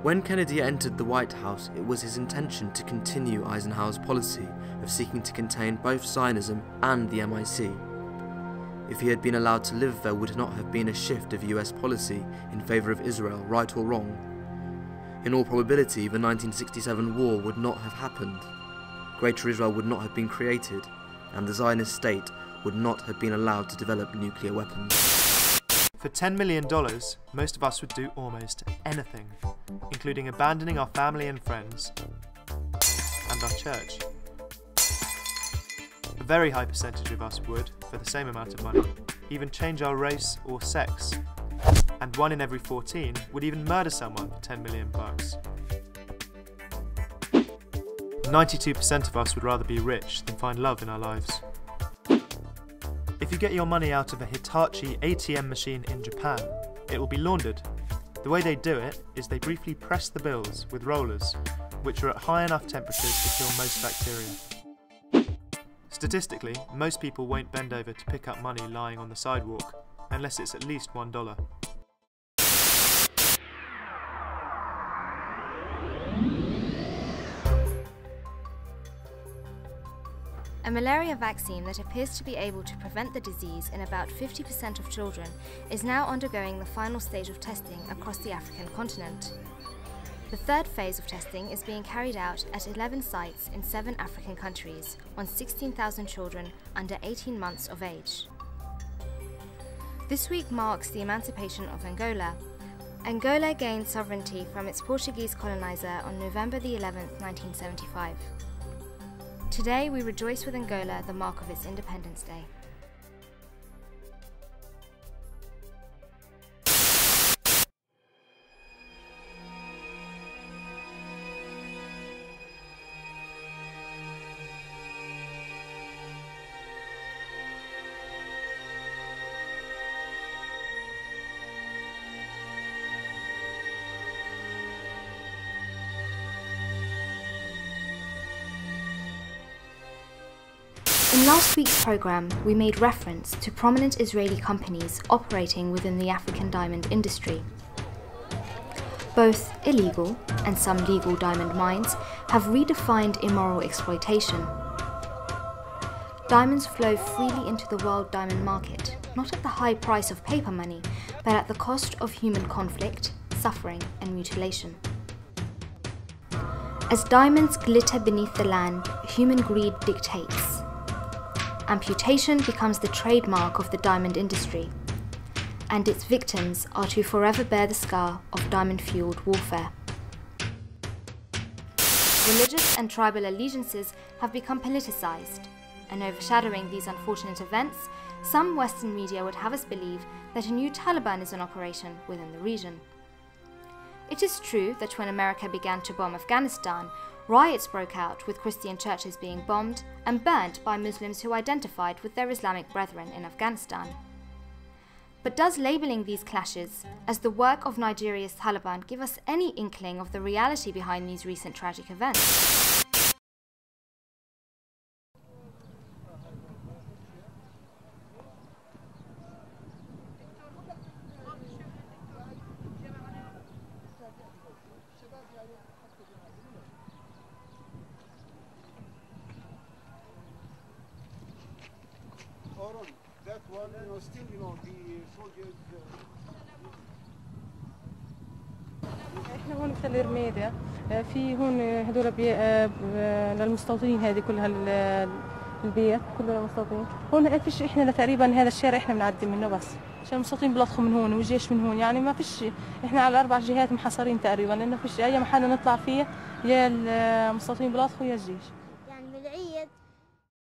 When Kennedy entered the White House, it was his intention to continue Eisenhower's policy of seeking to contain both Zionism and the MIC. If he had been allowed to live, there would not have been a shift of US policy in favour of Israel, right or wrong. In all probability, the 1967 war would not have happened. Greater Israel would not have been created, and the Zionist state would not have been allowed to develop nuclear weapons. For $10 million, most of us would do almost anything, including abandoning our family and friends, and our church. A very high percentage of us would, for the same amount of money, even change our race or sex, and 1 in every 14 would even murder someone for $10 million. 92% of us would rather be rich than find love in our lives. If you get your money out of a Hitachi ATM machine in Japan, it will be laundered. The way they do it is they briefly press the bills with rollers, which are at high enough temperatures to kill most bacteria. Statistically, most people won't bend over to pick up money lying on the sidewalk, unless it's at least $1. A malaria vaccine that appears to be able to prevent the disease in about 50% of children is now undergoing the final stage of testing across the African continent. The third phase of testing is being carried out at 11 sites in 7 African countries on 16,000 children under 18 months of age. This week marks the emancipation of Angola. Angola gained sovereignty from its Portuguese colonizer on November the 11th, 1975. Today we rejoice with Angola, the mark of its Independence Day. In last week's programme, we made reference to prominent Israeli companies operating within the African diamond industry. Both illegal and some legal diamond mines have redefined immoral exploitation. Diamonds flow freely into the world diamond market, not at the high price of paper money, but at the cost of human conflict, suffering and mutilation. As diamonds glitter beneath the land, human greed dictates. Amputation becomes the trademark of the diamond industry, and its victims are to forever bear the scar of diamond-fueled warfare. Religious and tribal allegiances have become politicized, and overshadowing these unfortunate events, some Western media would have us believe that a new Taliban is in operation within the region. It is true that when America began to bomb Afghanistan, riots broke out with Christian churches being bombed and burnt by Muslims who identified with their Islamic brethren in Afghanistan. But does labelling these clashes as the work of Nigeria's Taliban give us any inkling of the reality behind these recent tragic events? That one, still, the soldiers. احنا هون بتل رميدة في هون هدول للمستوطنين هذه كلها البيت كلها للمستوطنين هون فيش احنا تقريبا هذا الشارع احنا بنعدي منه بس عشان المستوطنين بيلطخوا من هون والجيش من هون يعني ما فيش احنا على 4 جهات محاصرين تقريبا لانه فيش اي محل نطلع فيه يا المستوطنين بيلطخوا يا الجيش.